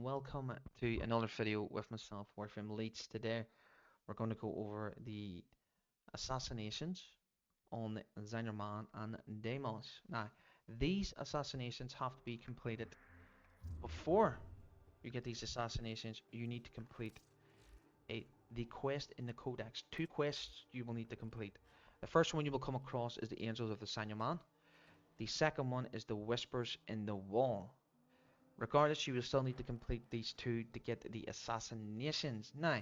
welcome to another video with myself, WARFRAME Leads. Today we're going to go over the assassinations on Zenderman and Deimos. Now, these assassinations have to be completed before you get these assassinations. You need to complete the quest in the Codex. Two quests you will need to complete. The first one you will come across is the Angels of the Sanyaman. The second one is the Whispers in the Wall. Regardless, you will still need to complete these two to get the assassinations. Now,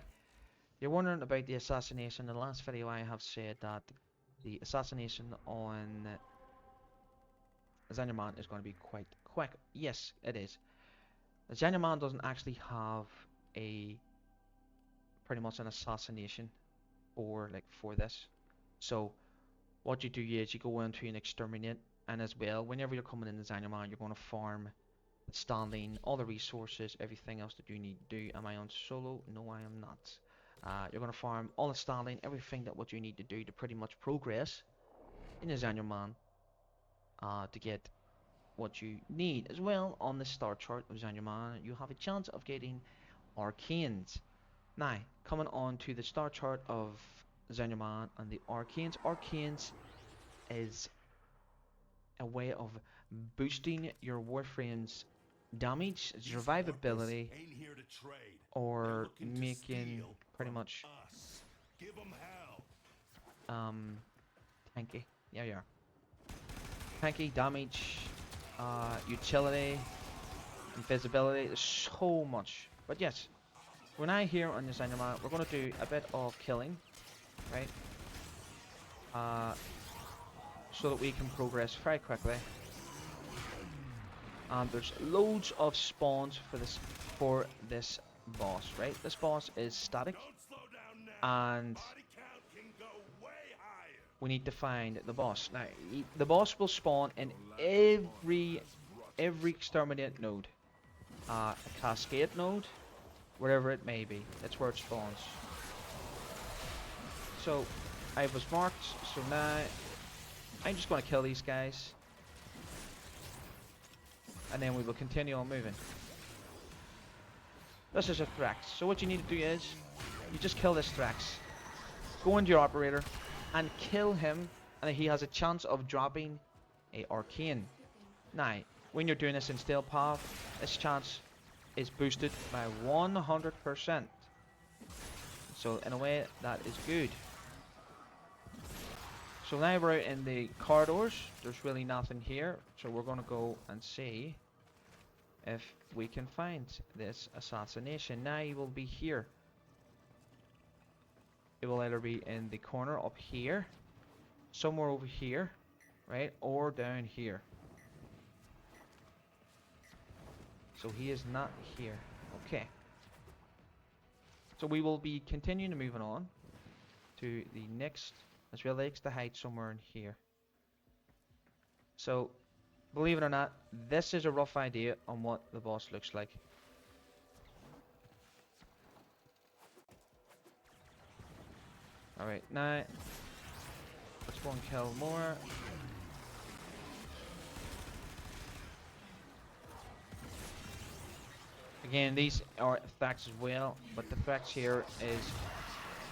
you're wondering about the assassination. In the last video I have said that the assassination on Zenderman is going to be quite quick. Yes, it is. Zenderman doesn't actually have a pretty much an assassination for this. So what you do is you go into an exterminate, and as well, whenever you're coming into Zenderman, you're going to farm standing, all the resources, everything else that you need to do. Am I on solo? No, I am not. You're going to farm all the standing, everything that what you need to do to pretty much progress in the Zenderman to get what you need. As well, on the star chart of Zenderman, you have a chance of getting arcanes. Now, coming on to the star chart of Zenderman and the arcanes. Arcanes is a way of boosting your Warframe's damage, survivability, or making pretty much tanky. Yeah, yeah. Tanky damage, utility, invisibility. There's so much. But yes, when I here on this animal, we're gonna do a bit of killing, right? So that we can progress very quickly. There's loads of spawns for this boss, right? This boss is static, and we need to find the boss. Now, the boss will spawn in every exterminate node, a cascade node, wherever it may be. That's where it spawns. So I was marked. So now I'm just going to kill these guys, and then we will continue on moving. This is a Thrax. So what you need to do is, you just kill this Thrax. Go into your operator and kill him, and he has a chance of dropping a arcane. Now, when you're doing this in stealth path, this chance is boosted by 100%. So in a way, that is good. So now we're out in the corridors. There's really nothing here, so we're going to go and see if we can find this assassination. Now you will be here. It will either be in the corner up here, somewhere over here, right, or down here. So he is not here. Okay. So we will be continuing to moving on to the next. As well, likes to hide somewhere in here. So, believe it or not, this is a rough idea on what the boss looks like. Alright, now let's one kill more. Again, these are Thrax as well, but the Thrax here is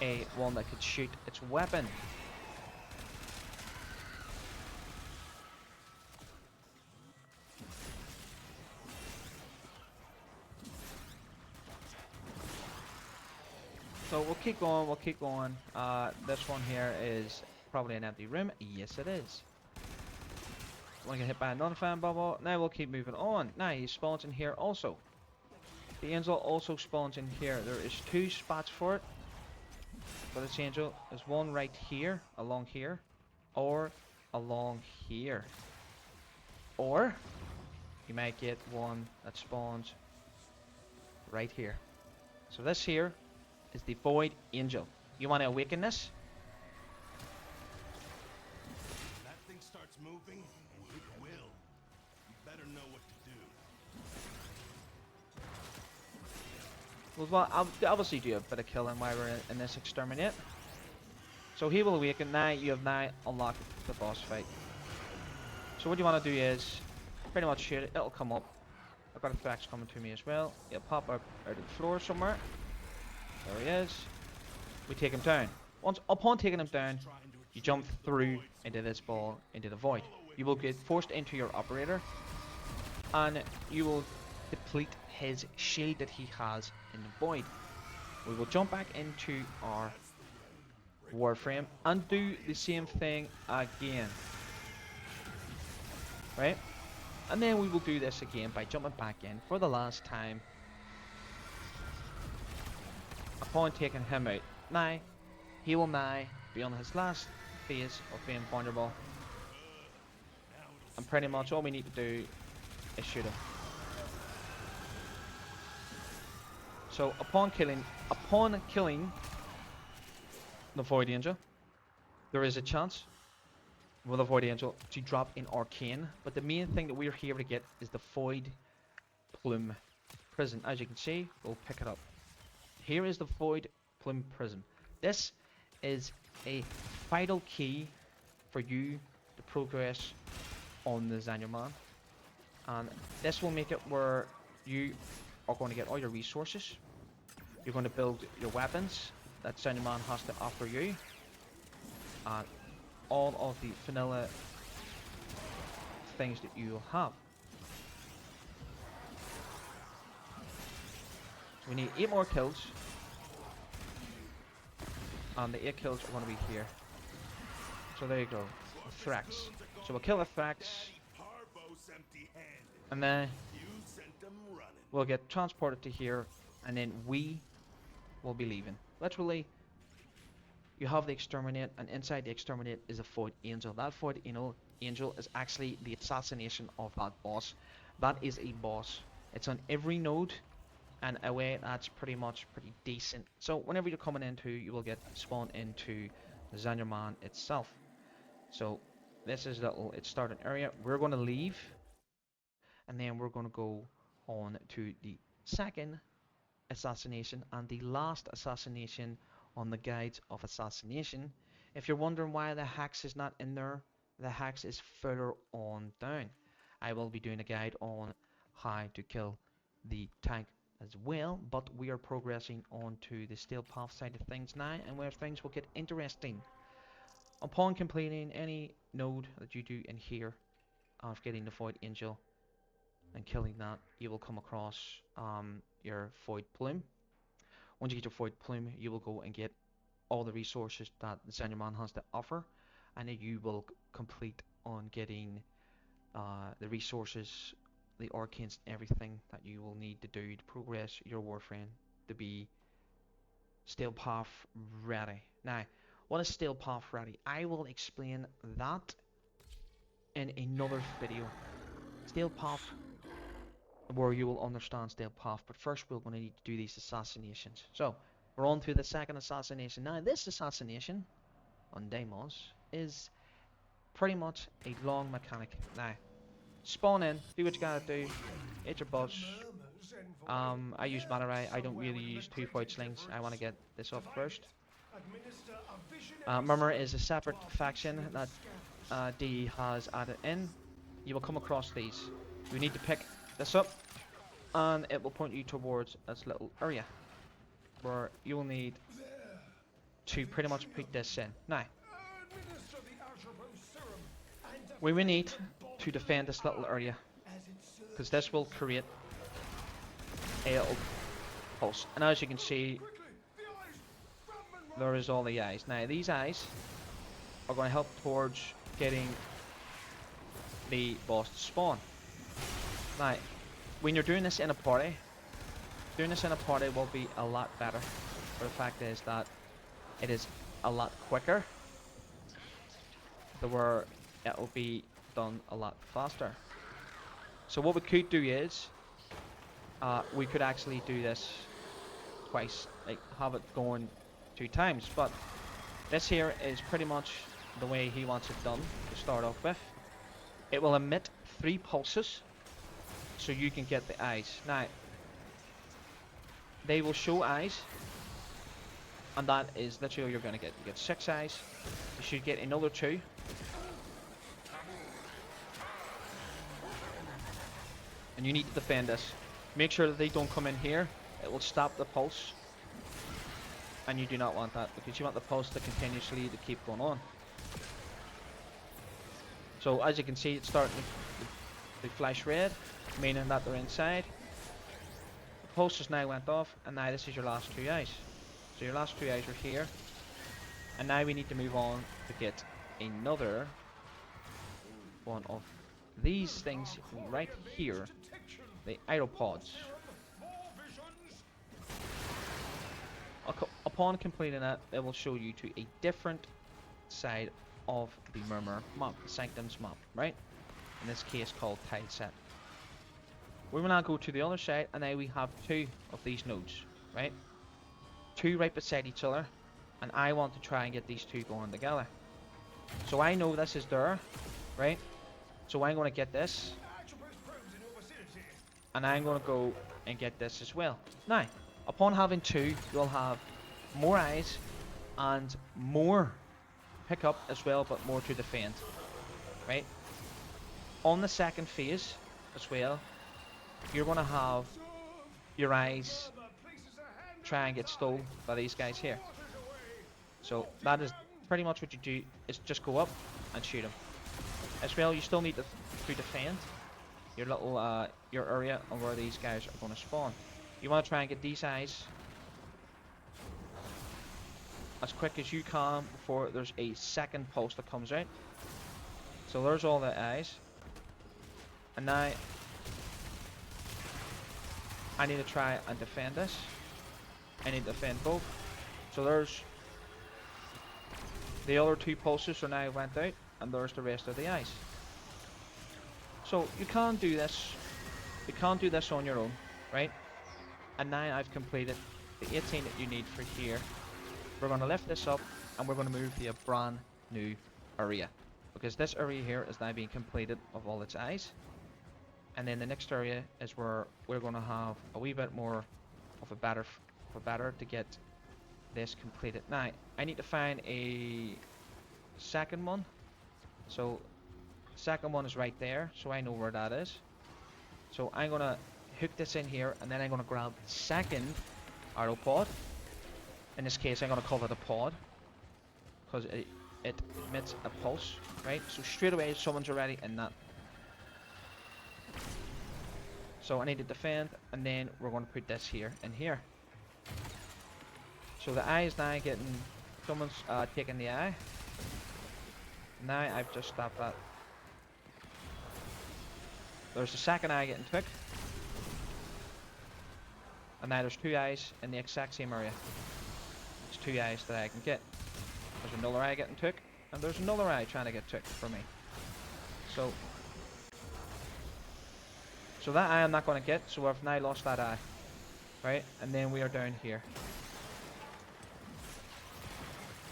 a one that could shoot its weapon. So we'll keep going, this one here is probably an empty room. Yes, it is. Want to get hit by another fan bubble. Now we'll keep moving on. Now he spawns in here also. The angel also spawns in here. There is two spots for it. For this angel, there's one right here, along here, or along here. Or you might get one that spawns right here. So this here is the Void Angel. You want to awaken this? That thing starts moving, and it will. You better know what to do. Well, I'll obviously do a bit of killing while we're in this exterminate. So he will awaken. Now you have now unlocked the boss fight. So what you want to do is pretty much shoot it. It'll come up. I've got a Thrax coming to me as well. He'll pop up out of the floor somewhere. There he is. We take him down. Upon taking him down, you jump through into this ball, into the void. You will get forced into your operator, and you will deplete his shield that he has in the void. We will jump back into our Warframe and do the same thing again. Right? And then we will do this again by jumping back in for the last time. Upon taking him out. Now, he will now be on his last phase of being vulnerable. And pretty much all we need to do is shoot him. So upon killing the Void Angel, there is a chance with the Void Angel to drop in Arcane, but the main thing that we're here to get is the Void Plume Prism. As you can see, we'll pick it up. Here is the Void Plume Prism. This is a vital key for you to progress on the Zanyaman, and this will make it where you are going to get all your resources. You're going to build your weapons that Zanyaman has to offer you, and all of the vanilla things that you will have. So we need 8 more kills, and the 8 kills are going to be here. So there you go, the Thrax. So we'll kill the Thrax, and then we'll get transported to here, and then we will be leaving. Literally, you have the Exterminate, and inside the Exterminate is a Void Angel. That Void Angel is actually the assassination of that boss. That is a boss. It's on every node, and a way that's pretty decent. So whenever you're coming into, you will get spawned into the Zanyaman itself. So this is its starting area. We're going to leave, and then we're going to go on to the second assassination and the last assassination on the Guides of Assassination. If you're wondering why the Hex is not in there, the Hex is further on down. I will be doing a guide on how to kill the tank as well, but we are progressing on to the steel path side of things now, and where things will get interesting. Upon completing any node that you do in here of getting the Void Angel and killing that, you will come across your Void Plume. Once you get your Void Plume, you will go and get all the resources that the Zanyaman has to offer, and then you will complete on getting the resources, the arcanes, everything that you will need to do to progress your Warframe to be steel path ready. Now, what is steel path ready? I will explain that in another video. Steel path, where you will understand steel path, but first we're going to need to do these assassinations. So we're on to the second assassination. Now this assassination on Deimos is pretty much a long mechanic. Now spawn in, do what you gotta do, hit your boss. I use Matarai. I don't really use 2 Void Slings. I want to get this up first. Murmur is a separate faction that DE has added in. You will come across these. You need to pick this up, and it will point you towards this little area where you will need to pretty much put this in. Now, we will need to defend this little area, because this will create a little pulse. And as you can see, there is all the eyes. Now these eyes are going to help towards getting the boss to spawn. Now, when you're doing this in a party, will be a lot better. But the fact is that it is a lot quicker, where it will be done a lot faster. So what we could do is, we could actually do this twice, like have it going 2 times. But this here is pretty much the way he wants it done to start off with. It will emit 3 pulses, so you can get the eyes. Now, they will show eyes, and that is literally all you're going to get. You get 6 eyes. You should get another 2. and you need to defend this. Make sure that they don't come in here. It will stop the pulse, and you do not want that because you want the pulse to continuously to keep going on. So as you can see, it's starting to flash red, meaning that they're inside. The pulse just now went off, and now this is your last two eyes. So your last two eyes are here, and now we need to move on to get another one of these things right here, the aeropods. Upon completing that, it will show you to a different side of the Murmur map, the Sanctum's map, right? In this case called Tileset. We will now go to the other side, and now we have two of these nodes, right? Two right beside each other, and I want to try and get these two going together. So I know this is there, right? So I'm going to get this, and I'm going to go and get this as well. Now, upon having two, you'll have more eyes and more pickup as well, but more to defend, right? On the second phase as well, you're going to have your eyes try and get stolen by these guys here. So that is pretty much what you do, is just go up and shoot them. As well, you still need to defend your little your area on where these guys are going to spawn. You want to try and get these eyes as quick as you can before there's a second pulse that comes out. So there's all the eyes, and now I need to try and defend this. I need to defend both. So there's the other two pulses are now went out, and there's the rest of the eyes. So you can't do this. You can't do this on your own, right? And now I've completed the 18 that you need for here. We're going to lift this up, and we're going to move to a brand new area, because this area here is now being completed of all its eyes. And then the next area is where we're going to have a wee bit more of a better to get this completed. Now I need to find a second one. So second one is right there, so I know where that is. So I'm going to hook this in here, and then I'm going to grab the second aeropod. In this case, I'm going to call it a pod, because it emits a pulse, right? So straight away, someone's already in that. So I need to defend, and then we're going to put this here in here. So the eye is now getting, someone's taking the eye. Now I've just stopped that. There's the second eye getting took, and now there's two eyes in the exact same area. There's two eyes that I can get. There's another eye getting took, and there's another eye trying to get took for me. So that eye I'm not going to get, so I've now lost that eye, right? And then we are down here.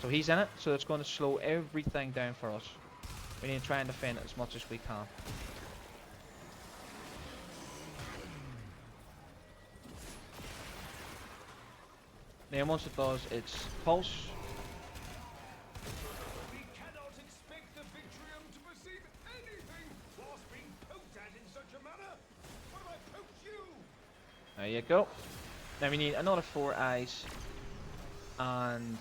So he's in it, so it's going to slow everything down for us. We need to try and defend it as much as we can. Then once it does its pulse, We cannot expect the Victrium to perceive anything whilst being poked at in such a manner. What have I poked you? there you go. Now we need another 4 eyes, and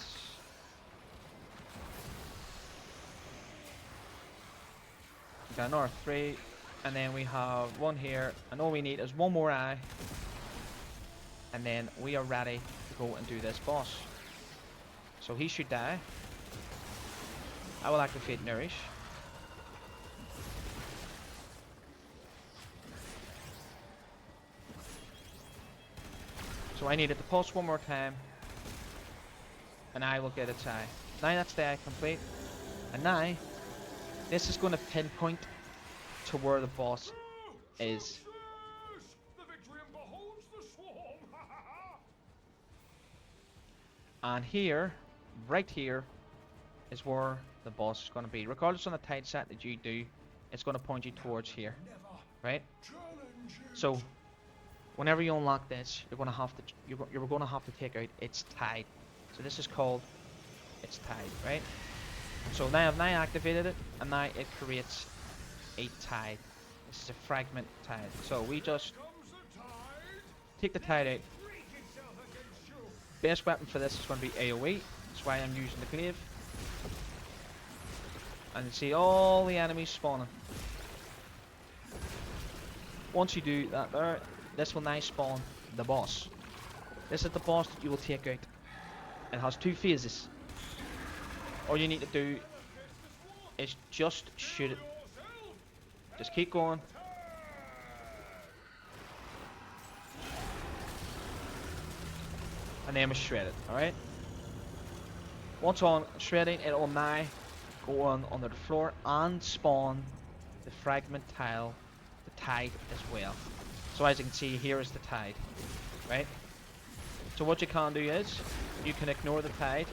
we got another 3, and then we have one here, and all we need is one more eye, and then we are ready to go and do this boss. So he should die. I will activate Nourish. So I needed to pulse one more time, and I will get its eye. Now that's the eye complete, and now this is going to pinpoint to where the boss is. The Victrium beholds the swarm. And here, right here, is where the boss is going to be. Regardless on the tide set that you do, it's going to point you towards here, right? So whenever you unlock this, you're going to have to you're going to have to take out its tide. So this is called its tide, right? So now I've now activated it, and now it creates a tide. This is a fragment tide. So we just Comes the tide. take the tide out. Freak itself against you. Best weapon for this is going to be AoE. That's why I'm using the glaive. And you see all the enemies spawning. Once you do that there, this will now spawn the boss. This is the boss that you will take out. It has 2 phases. All you need to do is just shoot it. Just keep going. And then we shred it, alright? Once on shredding, it will now go on under the floor and spawn the fragment tile, the tide as well. So as you can see, here is the tide, right? So what you can do is, you can ignore the tide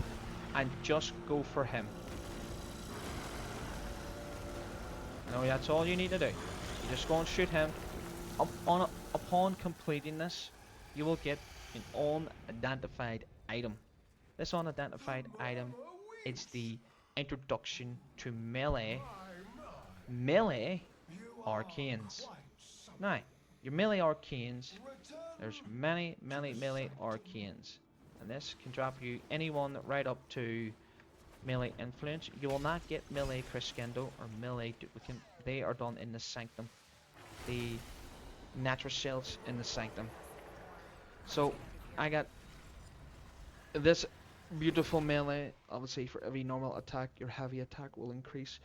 and just go for him. No, that's all you need to do. You just go and shoot him. Upon completing this, you will get an unidentified item. This unidentified item is the introduction to melee arcanes. Now, your melee arcanes, there's many melee arcanes, and this can drop you anyone right up to melee influence. You will not get melee crescendo or melee duplicate. They are done in the sanctum. The natural shells in the sanctum. So I got this beautiful melee. Obviously, for every normal attack, your heavy attack will increase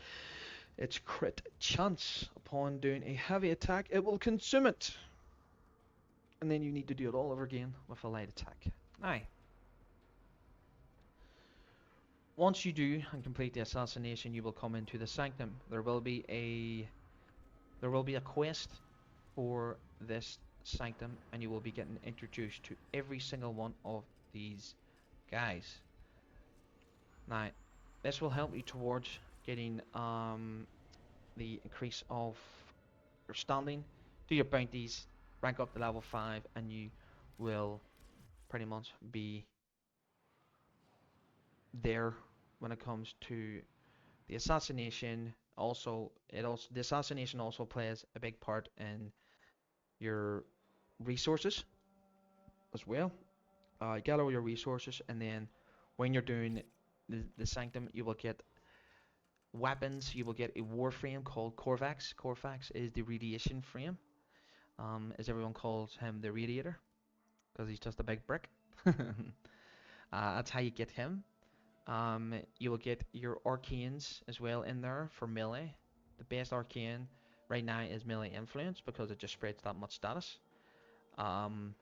its crit chance. Upon doing a heavy attack, it will consume it, and then you need to do it all over again with a light attack. Now, once you do and complete the assassination, you will come into the sanctum. There will be a quest for this sanctum, and you will be getting introduced to every single one of these guys. Now, this will help you towards getting the increase of your standing, do your bounties, rank up to level 5, and you will pretty much be there when it comes to the assassination. The assassination also plays a big part in your resources as well. Get all your resources, and then when you're doing the sanctum, you will get weapons. You will get a warframe called Corvax. Corvax is the radiation frame. As everyone calls him, the radiator, because he's just a big brick. That's how you get him. You will get your arcanes as well in there for melee. The best arcane right now is melee influence because it just spreads that much status. From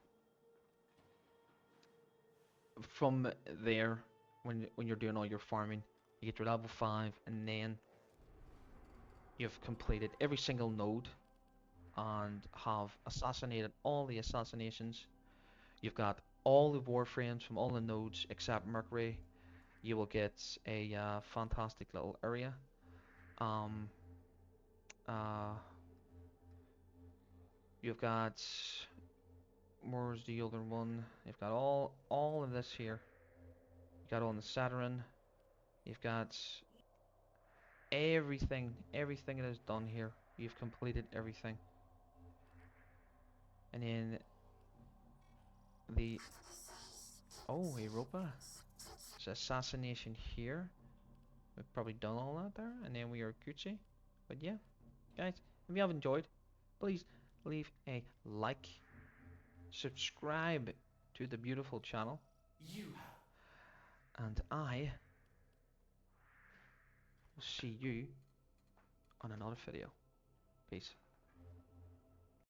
there, when you're doing all your farming, you get your level 5, and then you've completed every single node and have assassinated all the assassinations. You've got all the warframes from all the nodes except Mercury. You will get a fantastic little area. Um, uh, you've got, where's the other one? You've got all of this here. You got all the Saturn. You've got everything that is done here. You've completed everything. And then the Europa. There's assassination here. We've probably done all that there, and then we are Gucci. But yeah, guys, if you have enjoyed, please leave a like, subscribe to the beautiful channel, and I will see you on another video. Peace.